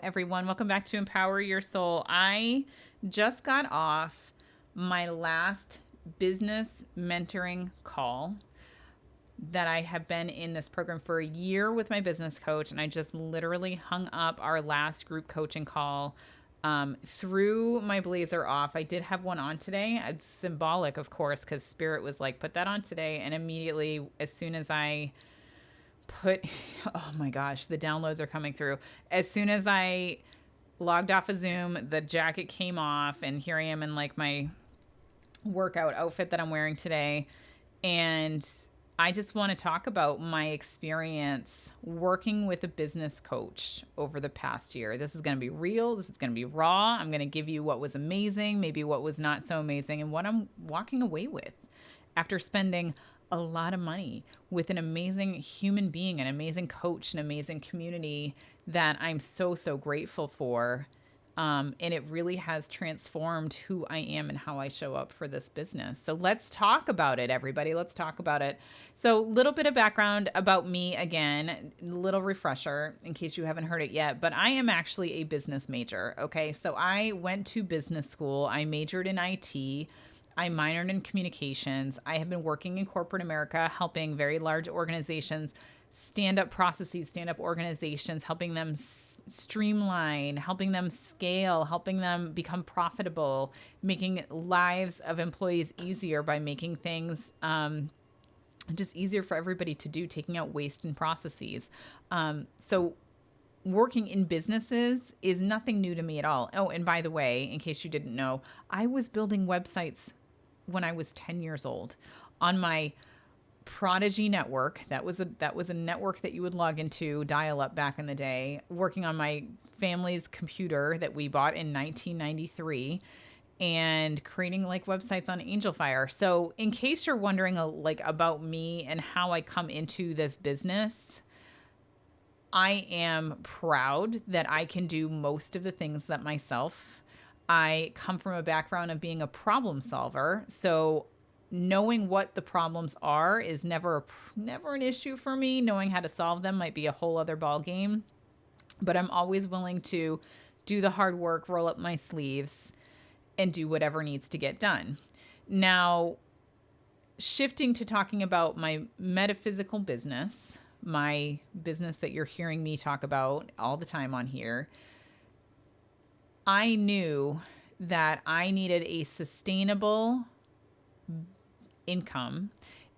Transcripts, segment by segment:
everyone. Welcome back to Empower Your Soul. I just got off my last business mentoring call that I have been in this program for a year with my business coach, and I just literally hung up our last group coaching call, threw my blazer off. I did have one on today. It's symbolic, of course, because Spirit was like, put that on today. And immediately, as soon as I oh my gosh, the downloads are coming through. As soon as I logged off of Zoom, the jacket came off, and here I am in like my workout outfit that I'm wearing today. And I just want to talk about my experience working with a business coach over the past year. This is going to be real. This is going to be raw. I'm going to give you what was amazing, maybe what was not so amazing, and what I'm walking away with after spending a lot of money with an amazing human being, an amazing coach, an amazing community that I'm so, so grateful for. And it really has transformed who I am and how I show up for this business. So let's talk about it, everybody. Let's talk about it. So a little bit of background about me again, a little refresher in case you haven't heard it yet, but I am actually a business major. Okay. So I went to business school. I majored in IT. I minored in communications. I have been working in corporate America, helping very large organizations stand up processes, stand up organizations, helping them streamline, helping them scale, helping them become profitable, making lives of employees easier by making things just easier for everybody to do, taking out waste in processes. So working in businesses is nothing new to me at all. Oh, and by the way, in case you didn't know, I was building websites when I was 10 years old on my Prodigy network. That was a network that you would log into, dial up back in the day, working on my family's computer that we bought in 1993 and creating like websites on Angel Fire. So in case you're wondering like about me and how I come into this business, I am proud that I can do most of the things that myself. I come from a background of being a problem solver. So knowing what the problems are is never an issue for me. Knowing how to solve them might be a whole other ball game. But I'm always willing to do the hard work, roll up my sleeves, and do whatever needs to get done. Now, shifting to talking about my metaphysical business, my business that you're hearing me talk about all the time on here, I knew that I needed a sustainable income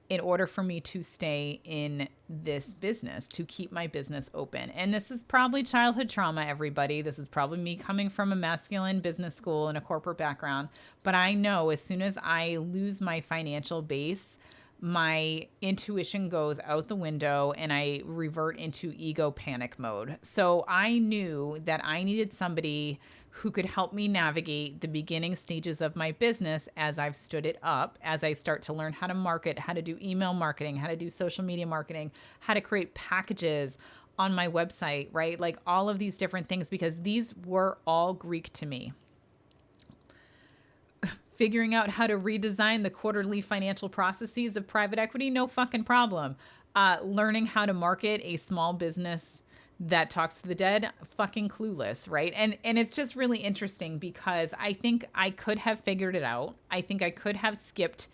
in order for me to stay in this business, to keep my business open. And this is probably childhood trauma, everybody. This is probably me coming from a masculine business school and a corporate background. But I know as soon as I lose my financial base, my intuition goes out the window and I revert into ego panic mode. So I knew that I needed somebody who could help me navigate the beginning stages of my business as I've stood it up, as I start to learn how to market, how to do email marketing, how to do social media marketing, how to create packages on my website, right? Like all of these different things, because these were all Greek to me. Figuring out how to redesign the quarterly financial processes of private equity, no fucking problem. Learning how to market a small business that talks to the dead, fucking clueless, right? And it's just really interesting because I think I could have figured it out. I think I could have skipped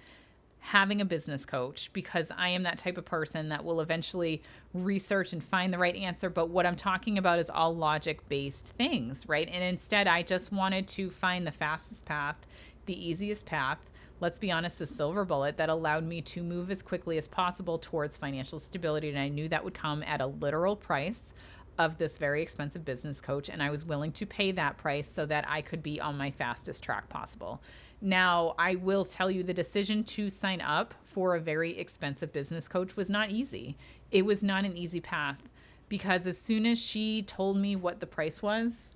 having a business coach because I am that type of person that will eventually research and find the right answer. But what I'm talking about is all logic-based things, right? And instead, I just wanted to find the fastest path, the easiest path, let's be honest, the silver bullet that allowed me to move as quickly as possible towards financial stability. And I knew that would come at a literal price of this very expensive business coach. And I was willing to pay that price so that I could be on my fastest track possible. Now, I will tell you the decision to sign up for a very expensive business coach was not easy. It was not an easy path because as soon as she told me what the price was,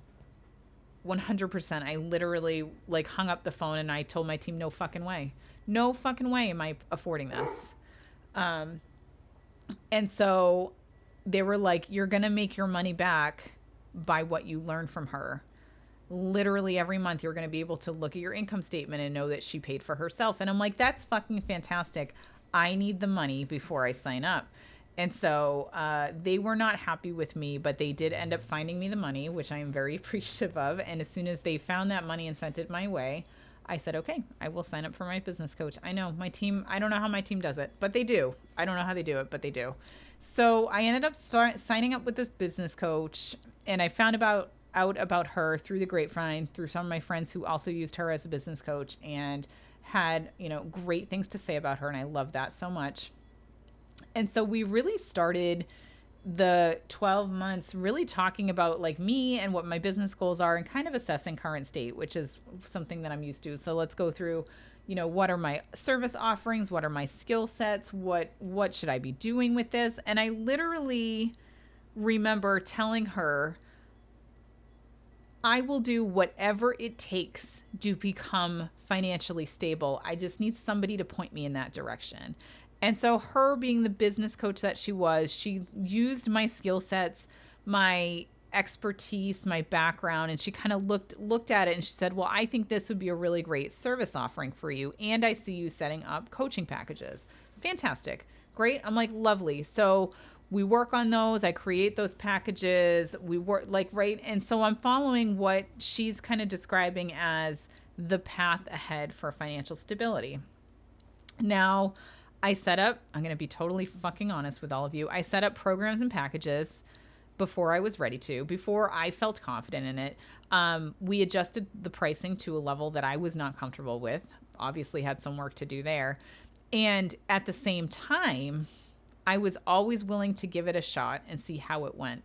100%, I literally like hung up the phone and I told my team, no fucking way. No fucking way am I affording this. And so they were like, you're going to make your money back by what you learn from her. Literally every month you're going to be able to look at your income statement and know that she paid for herself. And I'm like, that's fucking fantastic. I need the money before I sign up. And so they were not happy with me, but they did end up finding me the money, which I am very appreciative of. And as soon as they found that money and sent it my way, I said, okay, I will sign up for my business coach. I know my team, I don't know how my team does it, but they do. I don't know how they do it, but they do. So I ended up signing up with this business coach, and I found out about her through the grapevine, through some of my friends who also used her as a business coach and had, great things to say about her. And I love that so much. And so we really started the 12 months really talking about like me and what my business goals are and kind of assessing current state, which is something that I'm used to. So let's go through, what are my service offerings? What are my skill sets? What should I be doing with this? And I literally remember telling her, I will do whatever it takes to become financially stable. I just need somebody to point me in that direction. And so her being the business coach that she was, she used my skill sets, my expertise, my background, and she kind of looked at it and she said, well, I think this would be a really great service offering for you. And I see you setting up coaching packages. Fantastic. Great. I'm like, lovely. So we work on those. I create those packages. We work right. And so I'm following what she's kind of describing as the path ahead for financial stability. Now, I'm going to be totally fucking honest with all of you. I set up programs and packages before I was ready to, before I felt confident in it. We adjusted the pricing to a level that I was not comfortable with. Obviously had some work to do there. And at the same time, I was always willing to give it a shot and see how it went.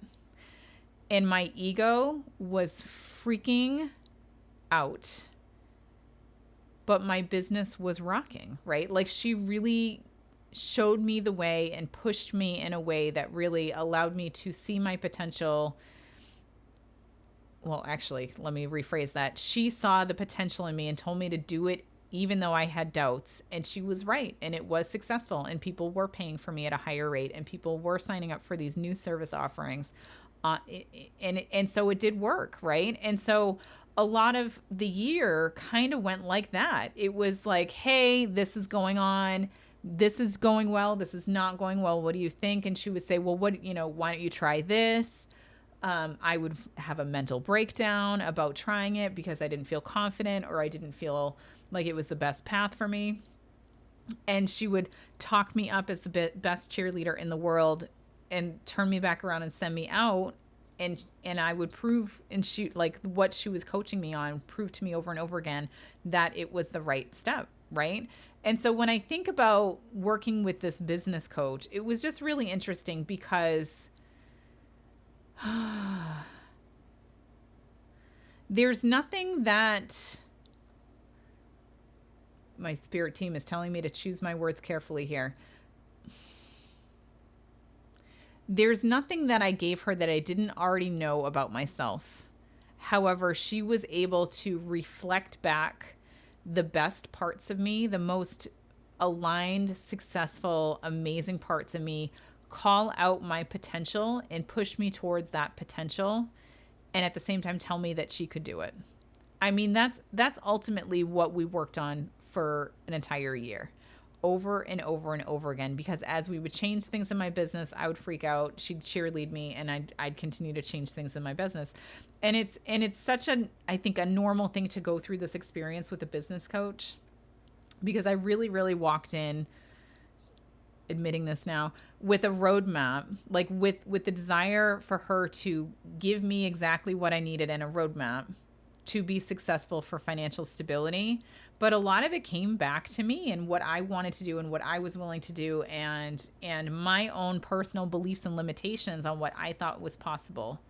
And my ego was freaking out. But my business was rocking, right? Like she really showed me the way and pushed me in a way that really allowed me to see my potential. Well, actually, let me rephrase that. She saw the potential in me and told me to do it even though I had doubts. And she was right. And it was successful. And people were paying for me at a higher rate. And people were signing up for these new service offerings. And so it did work, right? And so a lot of the year kind of went like that. It was like, hey, this is going on. This is going well. This is not going well. What do you think? And she would say, well, why don't you try this? I would have a mental breakdown about trying it because I didn't feel confident or I didn't feel like it was the best path for me. And she would talk me up as the best cheerleader in the world and turn me back around and send me out. And I would prove, and she, like what she was coaching me on, proved to me over and over again that it was the right step, right? And so when I think about working with this business coach, it was just really interesting because there's nothing that my spirit team is telling me to choose my words carefully here. There's nothing that I gave her that I didn't already know about myself. However, she was able to reflect back the best parts of me, the most aligned, successful, amazing parts of me, call out my potential and push me towards that potential, and at the same time tell me that she could do it. I mean, that's ultimately what we worked on for an entire year. Over and over and over again, because as we would change things in my business, I would freak out. She'd cheerlead me, and I'd continue to change things in my business. And it's such I think a normal thing to go through this experience with a business coach, because I really, really walked in, admitting this now, with a roadmap, like with the desire for her to give me exactly what I needed and a roadmap to be successful for financial stability. But a lot of it came back to me and what I wanted to do and what I was willing to do, and my own personal beliefs and limitations on what I thought was possible.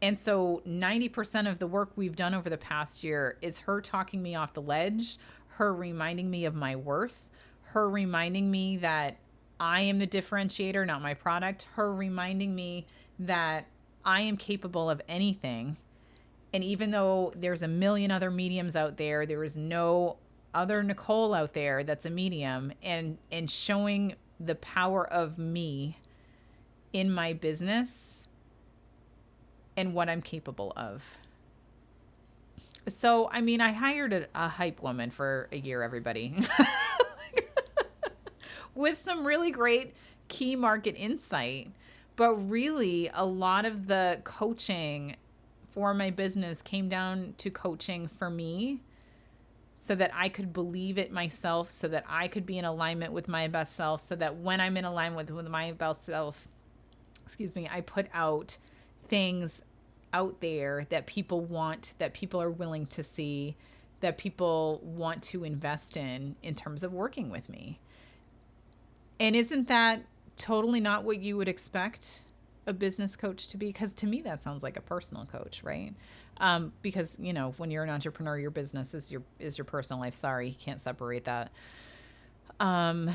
And so 90% of the work we've done over the past year is her talking me off the ledge, her reminding me of my worth, her reminding me that I am the differentiator, not my product, her reminding me that I am capable of anything. And even though there's a million other mediums out there, there is no other Nicole out there that's a medium, and showing the power of me in my business and what I'm capable of. So, I mean, I hired a hype woman for a year, everybody, with some really great key market insight. But really, a lot of the coaching for my business came down to coaching for me so that I could believe it myself, so that I could be in alignment with my best self, so that when I'm in alignment with my best self, I put out things out there that people want, that people are willing to see, that people want to invest in terms of working with me. And isn't that totally not what you would expect a business coach to be? Because to me, that sounds like a personal coach, right? Because, you know, when you're an entrepreneur, your business is your personal life. Sorry, you can't separate that. And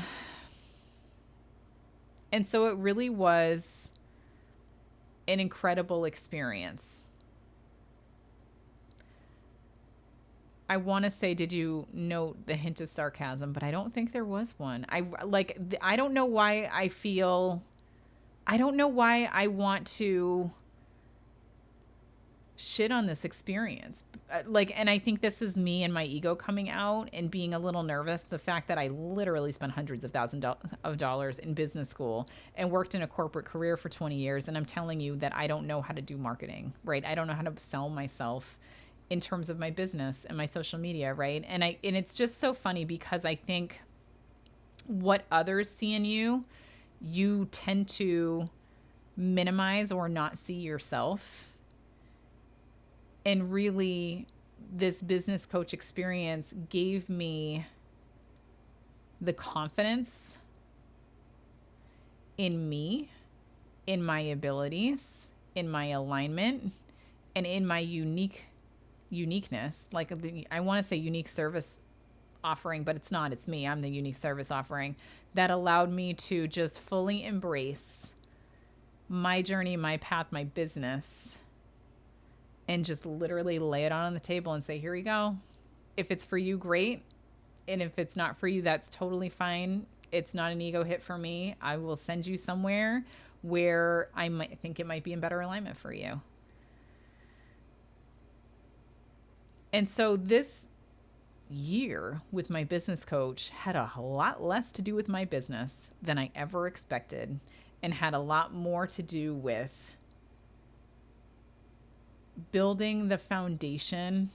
so it really was an incredible experience. I want to say, did you note the hint of sarcasm? But I don't think there was one. I don't know why I don't know why I want to shit on this experience. And I think this is me and my ego coming out and being a little nervous. The fact that I literally spent hundreds of thousands of dollars in business school and worked in a corporate career for 20 years. And I'm telling you that I don't know how to do marketing, right? I don't know how to sell myself in terms of my business and my social media, right? And it's just so funny because I think what others see in you, you tend to minimize or not see yourself. And really, this business coach experience gave me the confidence in me, in my abilities, in my alignment, and in my uniqueness. I want to say unique service offering, but it's not. It's me. I'm the unique service offering that allowed me to just fully embrace my journey, my path, my business, and just literally lay it on the table and say, here you go. If it's for you, great. And if it's not for you, that's totally fine. It's not an ego hit for me. I will send you somewhere where I might think it might be in better alignment for you. And so this year with my business coach had a lot less to do with my business than I ever expected, and had a lot more to do with building the foundation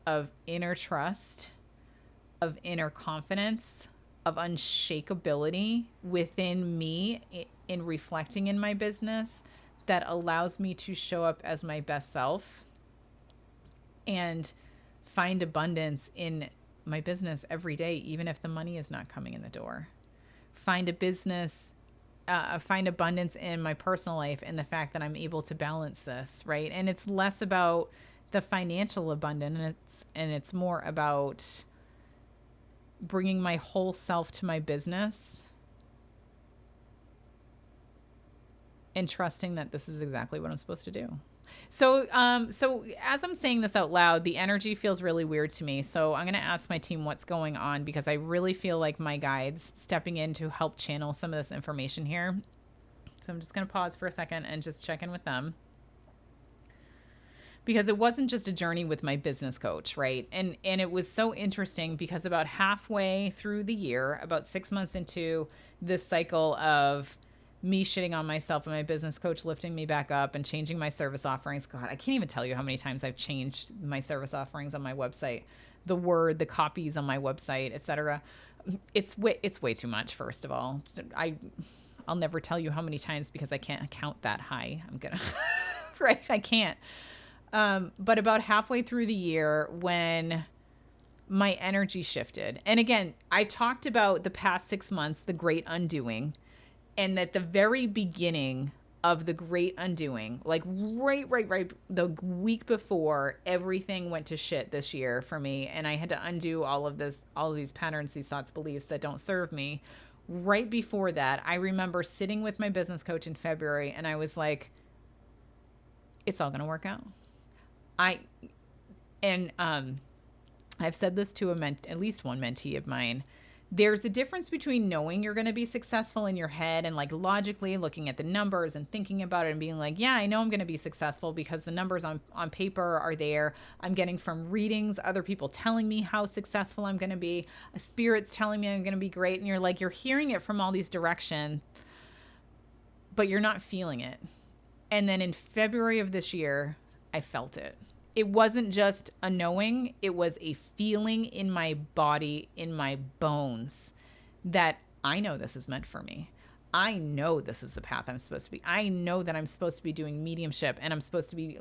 of inner trust, of inner confidence, of unshakability within me in reflecting in my business that allows me to show up as my best self and find abundance in my business every day, even if the money is not coming in the door. Find abundance in my personal life and the fact that I'm able to balance this, right? And it's less about the financial abundance, and it's more about bringing my whole self to my business and trusting that this is exactly what I'm supposed to do. So as I'm saying this out loud, the energy feels really weird to me. So I'm going to ask my team what's going on, because I really feel like my guide's stepping in to help channel some of this information here. So I'm just going to pause for a second and just check in with them, because it wasn't just a journey with my business coach, right? And it was so interesting because about halfway through the year, about 6 months into this cycle of me shitting on myself and my business coach lifting me back up and changing my service offerings. God, I can't even tell you how many times I've changed my service offerings on my website, the copies on my website, etc. It's way too much. First of all, I'll never tell you how many times because I can't count that high. I'm gonna, right? I can't. But about halfway through the year, when my energy shifted, and again, I talked about the past 6 months, the great undoing. And at the very beginning of the great undoing, like right, the week before everything went to shit this year for me, and I had to undo all of these patterns, these thoughts, beliefs that don't serve me. Right before that, I remember sitting with my business coach in February, and I was like, it's all going to work out. I've said this to at least one mentee of mine. There's a difference between knowing you're going to be successful in your head and like logically looking at the numbers and thinking about it and being like, yeah, I know I'm going to be successful because the numbers on paper are there. I'm getting from readings, other people telling me how successful I'm going to be, a spirit's telling me I'm going to be great. And you're hearing it from all these directions. but you're not feeling it. And then in February of this year, I felt it. It wasn't just a knowing, it was a feeling in my body, in my bones, that I know this is meant for me. I know this is the path I'm supposed to be. I know that I'm supposed to be doing mediumship, and I'm supposed to be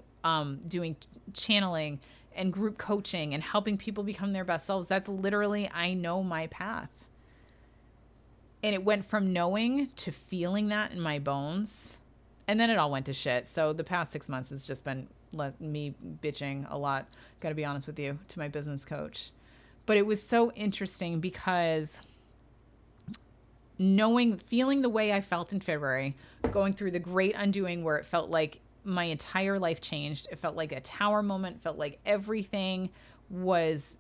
doing channeling and group coaching and helping people become their best selves. That's literally, I know my path. And it went from knowing to feeling that in my bones. And then it all went to shit. So the past 6 months has just been me bitching a lot, got to be honest with you, to my business coach. But it was so interesting because feeling the way I felt in February, going through the great undoing where it felt like my entire life changed. It felt like a tower moment, felt like everything was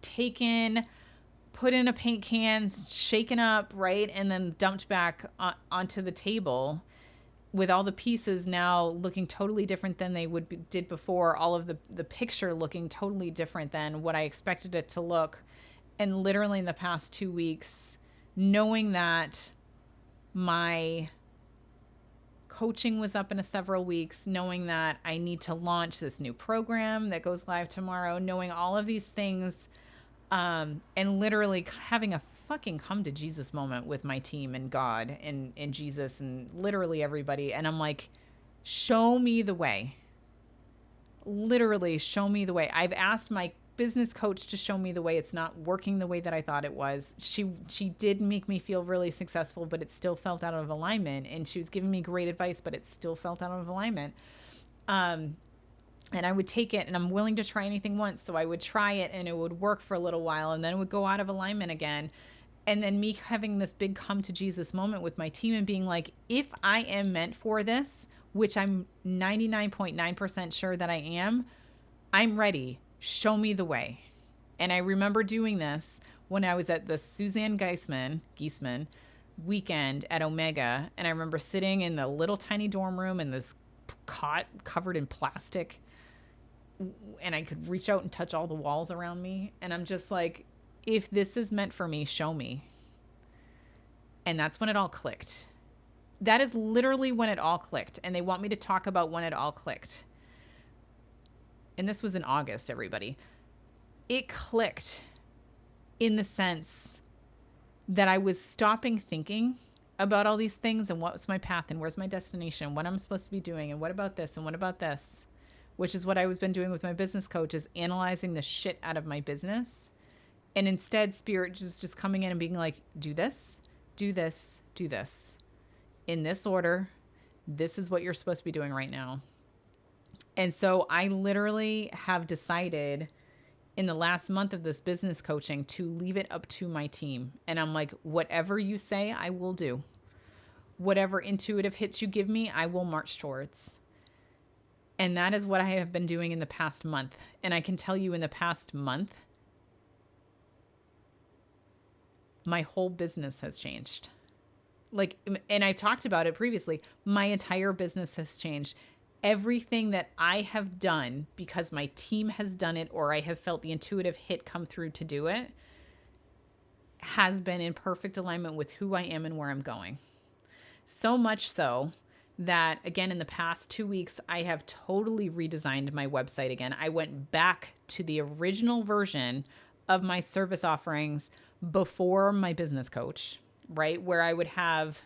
taken, put in a paint can, shaken up, right? And then dumped back onto the table with all the pieces now looking totally different than they did before. All of the picture looking totally different than what I expected it to look. And literally in the past 2 weeks, knowing that my coaching was up in several weeks, knowing that I need to launch this new program that goes live tomorrow, knowing all of these things, and literally having a fucking come to Jesus moment with my team and God and Jesus and literally everybody. And I'm like, show me the way. Literally show me the way. I've asked my business coach to show me the way. It's not working the way that I thought it was. She did make me feel really successful, but it still felt out of alignment. And she was giving me great advice, but it still felt out of alignment. And I would take it, and I'm willing to try anything once. So I would try it and it would work for a little while, and then it would go out of alignment again. And then me having this big come to Jesus moment with my team and being like, if I am meant for this, which I'm 99.9% sure that I am, I'm ready. Show me the way. And I remember doing this when I was at the Suzanne Geisman weekend at Omega. And I remember sitting in the little tiny dorm room in this cot covered in plastic, and I could reach out and touch all the walls around me. And I'm just like, if this is meant for me, show me. And that's when it all clicked. That is literally when it all clicked. And they want me to talk about when it all clicked. And this was in August, everybody. It clicked in the sense that I was stopping thinking about all these things and what was my path and where's my destination, what I'm supposed to be doing, and what about this and what about this, which is what I was been doing with my business coach, is analyzing the shit out of my business. And instead, Spirit just coming in and being like, do this, do this, do this. In this order, this is what you're supposed to be doing right now. And so I literally have decided in the last month of this business coaching to leave it up to my team. And I'm like, whatever you say, I will do. Whatever intuitive hits you give me, I will march towards. And that is what I have been doing in the past month. And I can tell you in the past month, my whole business has changed. And I talked about it previously, my entire business has changed. Everything that I have done because my team has done it, or I have felt the intuitive hit come through to do it, has been in perfect alignment with who I am and where I'm going. So much so that, again, in the past 2 weeks, I have totally redesigned my website again. I went back to the original version of my service offerings before my business coach, right? Where I would have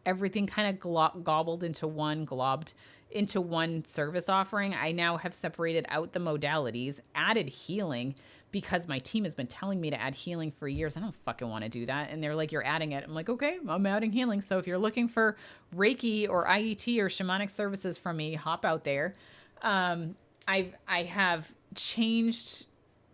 everything kind of globbed into one service offering. I now have separated out the modalities, added healing, because my team has been telling me to add healing for years. I don't fucking want to do that. And they're like, you're adding it. I'm like, okay, I'm adding healing. So if you're looking for Reiki or IET or shamanic services from me, hop out there. I have changed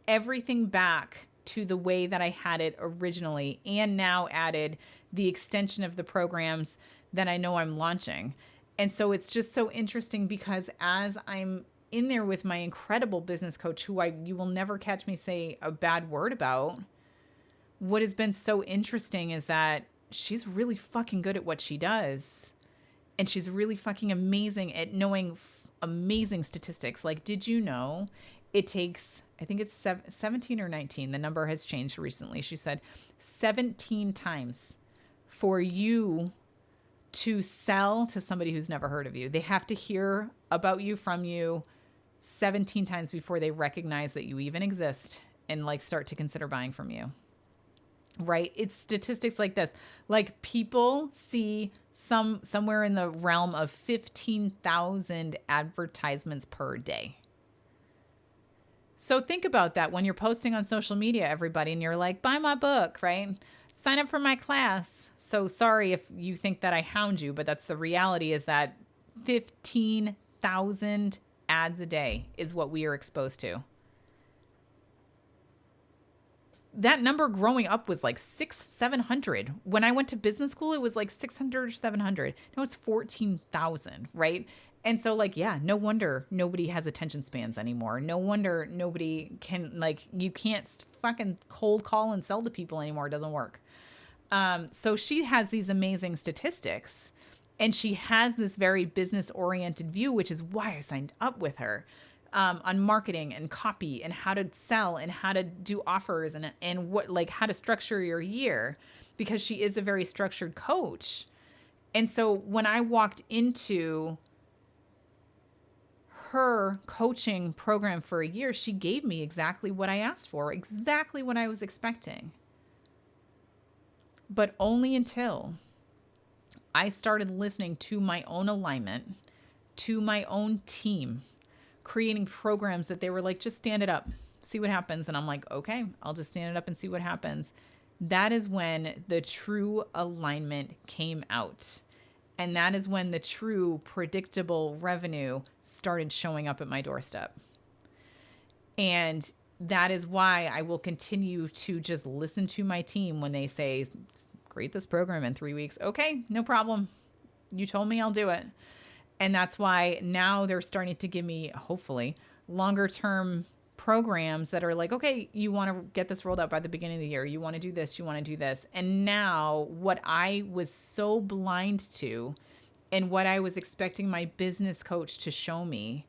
everything back to the way that I had it originally, and now added the extension of the programs that I know I'm launching. And so it's just so interesting because as I'm in there with my incredible business coach, who you will never catch me say a bad word about, what has been so interesting is that she's really fucking good at what she does. And she's really fucking amazing at knowing amazing statistics. Like, did you know it takes, I think it's 17 or 19. The number has changed recently. She said 17 times for you to sell to somebody who's never heard of you. They have to hear about you from you 17 times before they recognize that you even exist and like start to consider buying from you. Right? It's statistics like this. Like people see somewhere in the realm of 15,000 advertisements per day. So think about that when you're posting on social media, everybody, and you're like, buy my book, right? Sign up for my class. So sorry if you think that I hound you, but that's the reality, is that 15,000 ads a day is what we are exposed to. That number growing up was like 700. When I went to business school, it was like 600 or 700. Now it's 14,000, right? And so like, yeah, no wonder nobody has attention spans anymore. No wonder nobody can, like, you can't fucking cold call and sell to people anymore. It doesn't work. So she has these amazing statistics, and she has this very business oriented view, which is why I signed up with her. On marketing and copy and how to sell and how to do offers and what, like, how to structure your year, because she is a very structured coach. And so when I walked into her coaching program for a year, she gave me exactly what I asked for, exactly what I was expecting. But only until I started listening to my own alignment, to my own team, creating programs that they were like, just stand it up, see what happens. And I'm like, okay, I'll just stand it up and see what happens. That is when the true alignment came out. And that is when the true predictable revenue started showing up at my doorstep. And that is why I will continue to just listen to my team when they say, create this program in 3 weeks. Okay, no problem. You told me, I'll do it. And that's why now they're starting to give me, hopefully, longer term programs that are like, okay, you want to get this rolled out by the beginning of the year. You want to do this. You want to do this. And now what I was so blind to and what I was expecting my business coach to show me,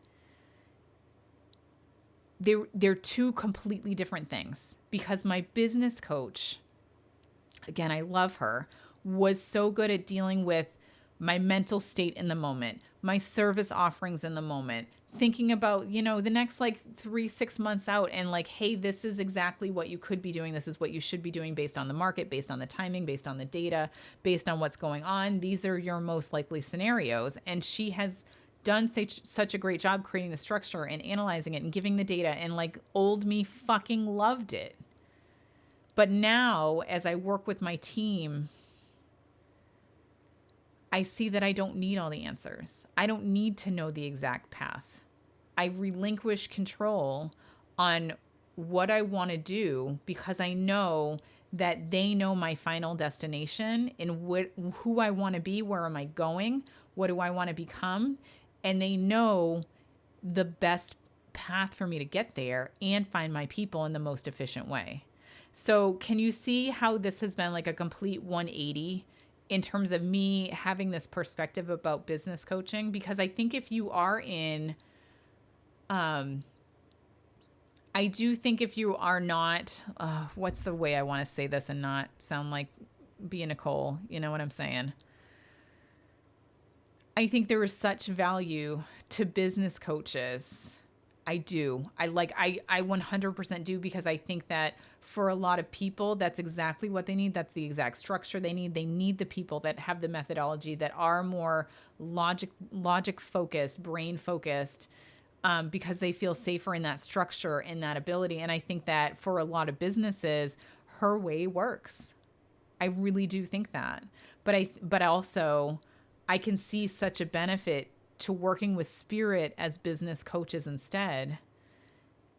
they're two completely different things. Because my business coach, again, I love her, was so good at dealing with my mental state in the moment, my service offerings in the moment, thinking about, the next like 3-6 months out and like, hey, this is exactly what you could be doing. This is what you should be doing based on the market, based on the timing, based on the data, based on what's going on. These are your most likely scenarios. And she has done such a great job creating the structure and analyzing it and giving the data, and like old me fucking loved it. But now as I work with my team, I see that I don't need all the answers. I don't need to know the exact path. I relinquish control on what I want to do because I know that they know my final destination and who I want to be, where am I going, what do I want to become, and they know the best path for me to get there and find my people in the most efficient way. So can you see how this has been like a complete 180 in terms of me having this perspective about business coaching? Because I think if you are in, I do think if you are not, what's the way I want to say this and not sound like being Nicole, you know what I'm saying? I think there is such value to business coaches. I do. I 100% do, because I think that for a lot of people, that's exactly what they need. That's the exact structure they need. They need the people that have the methodology, that are more logic focused, brain focused, because they feel safer in that structure, in that ability. And I think that for a lot of businesses, her way works. I really do think that. But also, I can see such a benefit to working with Spirit as business coaches instead,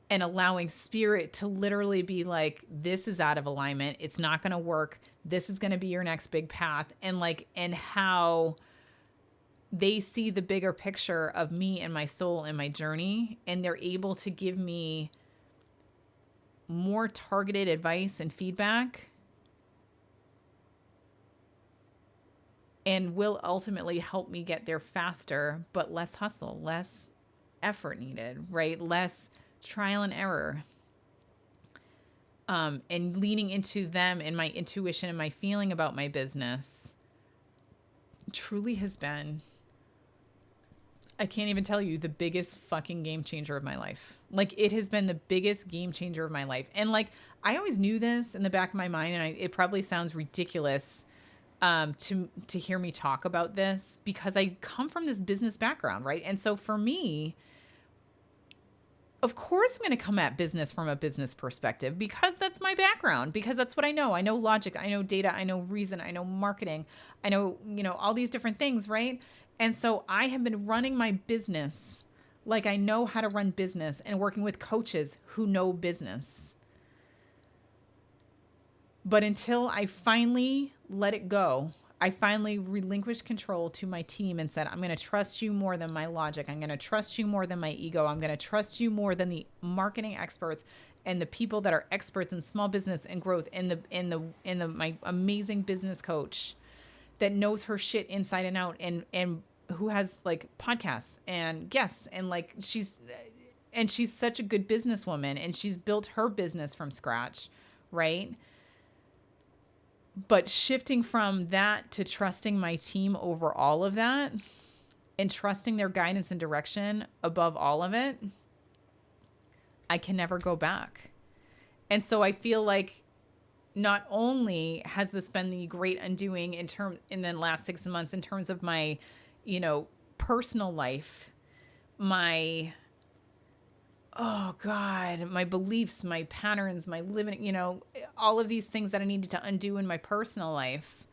and allowing Spirit to literally be like, this is out of alignment. It's not going to work. This is going to be your next big path. And how they see the bigger picture of me and my soul and my journey. And they're able to give me more targeted advice and feedback, and will ultimately help me get there faster, but less hustle, less effort needed, right? Less trial and error. And leaning into them and my intuition and my feeling about my business truly has been, I can't even tell you, the biggest fucking game changer of my life. Like, it has been the biggest game changer of my life. And like, I always knew this in the back of my mind, and it probably sounds ridiculous to hear me talk about this because I come from this business background, right? And so for me, of course I'm going to come at business from a business perspective because that's my background, because that's what I know. I know logic, I know data, I know reason, I know marketing, I know, all these different things, right? And so I have been running my business like I know how to run business and working with coaches who know business. But until I finally let it go, I finally relinquished control to my team and said, I'm going to trust you more than my logic. I'm going to trust you more than my ego. I'm going to trust you more than the marketing experts and the people that are experts in small business and growth and my amazing business coach that knows her shit inside and out and who has like podcasts and guests and like she's such a good businesswoman and she's built her business from scratch, right? But shifting from that to trusting my team over all of that and trusting their guidance and direction above all of it, I can never go back. And so I feel like not only has this been the great undoing in the last 6 months in terms of my, personal life, my beliefs, my patterns, my living, all of these things that I needed to undo in my personal life.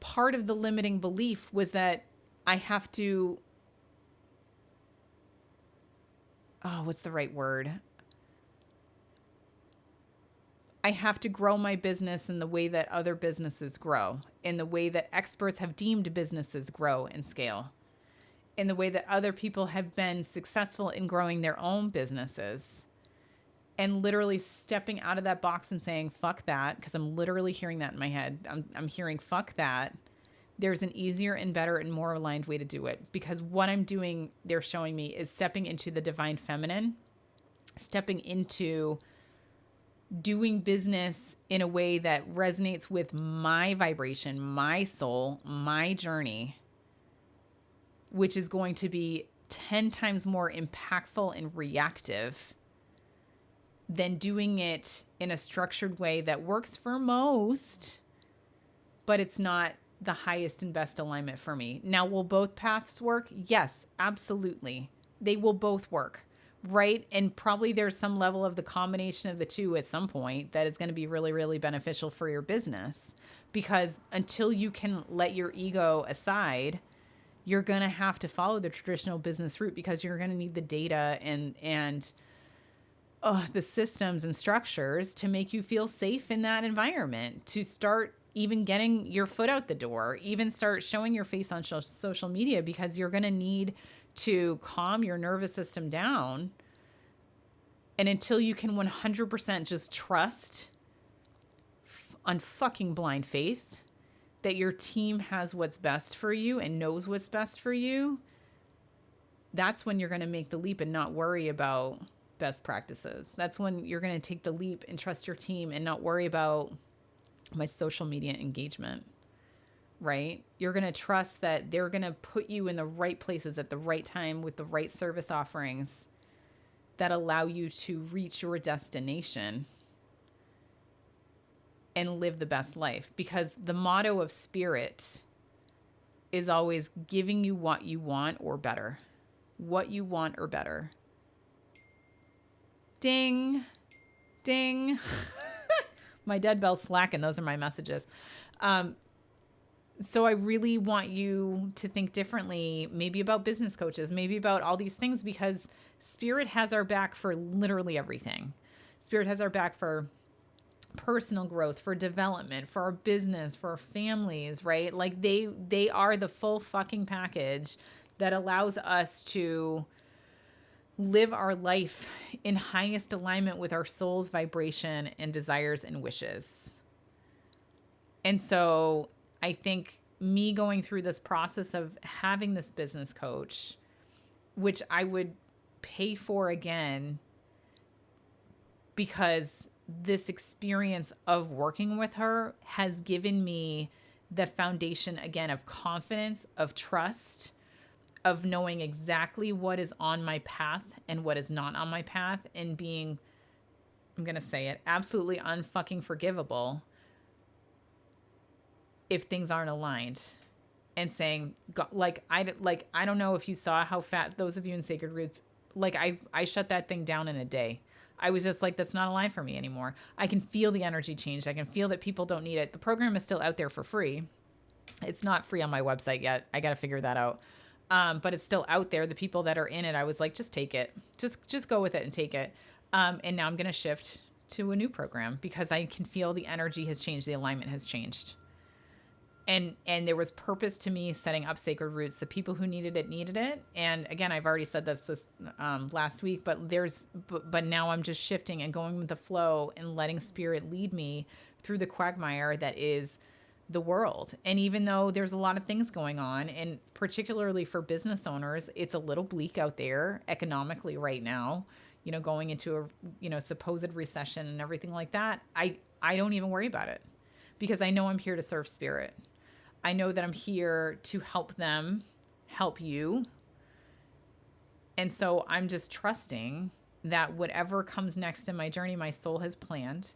Part of the limiting belief was that I have to, what's the right word? I have to grow my business in the way that other businesses grow, in the way that experts have deemed businesses grow and scale, in the way that other people have been successful in growing their own businesses, and literally stepping out of that box and saying, fuck that, because I'm literally hearing that in my head. I'm hearing, fuck that. There's an easier and better and more aligned way to do it, because what I'm doing, they're showing me, is stepping into the divine feminine, stepping into doing business in a way that resonates with my vibration, my soul, my journey, which is going to be 10 times more impactful and reactive than doing it in a structured way that works for most, but it's not the highest and best alignment for me. Now, will both paths work? Yes, absolutely. They will both work, right? And probably there's some level of the combination of the two at some point that is going to be really, really beneficial for your business, because until you can let your ego aside, you're going to have to follow the traditional business route, because you're going to need the data and the systems and structures to make you feel safe in that environment, to start even getting your foot out the door, even start showing your face on social media, because you're going to need to calm your nervous system down. And until you can 100% just trust on fucking blind faith that your team has what's best for you and knows what's best for you, that's when you're going to make the leap and not worry about best practices. That's when you're going to take the leap and trust your team and not worry about my social media engagement, right? You're going to trust that they're going to put you in the right places at the right time with the right service offerings that allow you to reach your destination and live the best life. Because the motto of Spirit is always giving you what you want or better. What you want or better. Ding, ding. My dead bell's slacking. Those are my messages. So I really want you to think differently, maybe about business coaches, maybe about all these things, because Spirit has our back for literally everything. Spirit has our back for personal growth, for development, for our business, for our families, right? Like they are the full fucking package that allows us to live our life in highest alignment with our soul's vibration and desires and wishes. And so I think me going through this process of having this business coach, which I would pay for again, because this experience of working with her has given me the foundation, again, of confidence, of trust, of knowing exactly what is on my path and what is not on my path, and being, I'm going to say it, absolutely unfucking forgivable if things aren't aligned. And saying, I don't know if you saw how fat, those of you in Sacred Roots, like I shut that thing down in a day. I was just like, that's not aligned for me anymore. I can feel the energy change. I can feel that people don't need it. The program is still out there for free. It's not free on my website yet. I got to figure that out. But it's still out there. The people that are in it, I was like, just take it. Just go with it and take it. And now I'm going to shift to a new program because I can feel the energy has changed. The alignment has changed. And there was purpose to me setting up Sacred Roots. The people who needed it. And again, I've already said this last week, but now I'm just shifting and going with the flow and letting Spirit lead me through the quagmire that is the world. And even though there's a lot of things going on, and particularly for business owners, it's a little bleak out there economically right now, going into a, supposed recession and everything like that. I don't even worry about it because I know I'm here to serve Spirit. I know that I'm here to help them help you. And so I'm just trusting that whatever comes next in my journey, my soul has planned.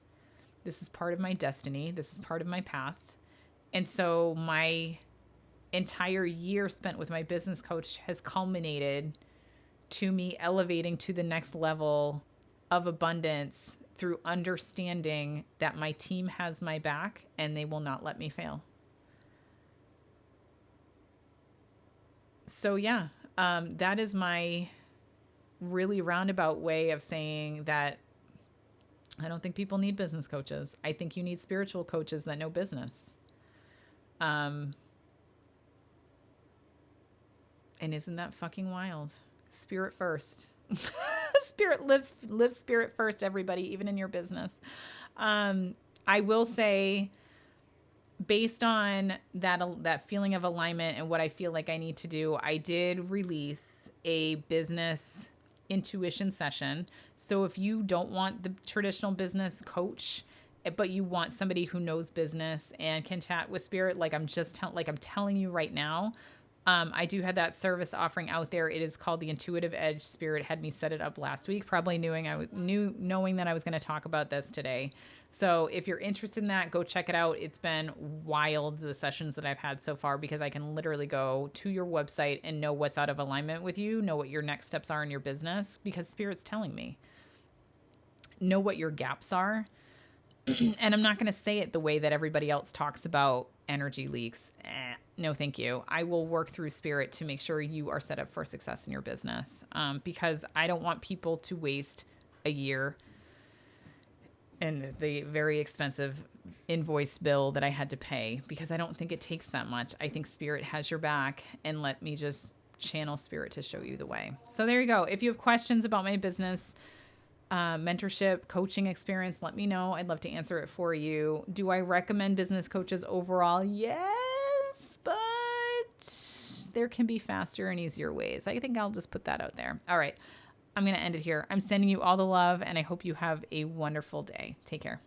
This is part of my destiny. This is part of my path. And so my entire year spent with my business coach has culminated to me elevating to the next level of abundance through understanding that my team has my back and they will not let me fail. So yeah, that is my really roundabout way of saying that I don't think people need business coaches. I think you need spiritual coaches that know business. And isn't that fucking wild? Spirit first. Spirit, live Spirit first, everybody, even in your business. I will say, based on that feeling of alignment and what I feel like I need to do, I did release a business intuition session. So if you don't want the traditional business coach, but you want somebody who knows business and can chat with Spirit, like I'm telling you right now, I do have that service offering out there. It is called the Intuitive Edge. Spirit had me set it up last week, probably knowing that I was going to talk about this today. So if you're interested in that, go check it out. It's been wild, the sessions that I've had so far, because I can literally go to your website and know what's out of alignment with you, know what your next steps are in your business, because Spirit's telling me. Know what your gaps are. And I'm not going to say it the way that everybody else talks about energy leaks. No, thank you. I will work through Spirit to make sure you are set up for success in your business, because I don't want people to waste a year and the very expensive invoice bill that I had to pay, because I don't think it takes that much. I think Spirit has your back, and let me just channel Spirit to show you the way. So there you go. If you have questions about my business, mentorship, coaching experience, let me know. I'd love to answer it for you. Do I recommend business coaches overall? Yes, but there can be faster and easier ways. I think I'll just put that out there. All right. I'm going to end it here. I'm sending you all the love, and I hope you have a wonderful day. Take care.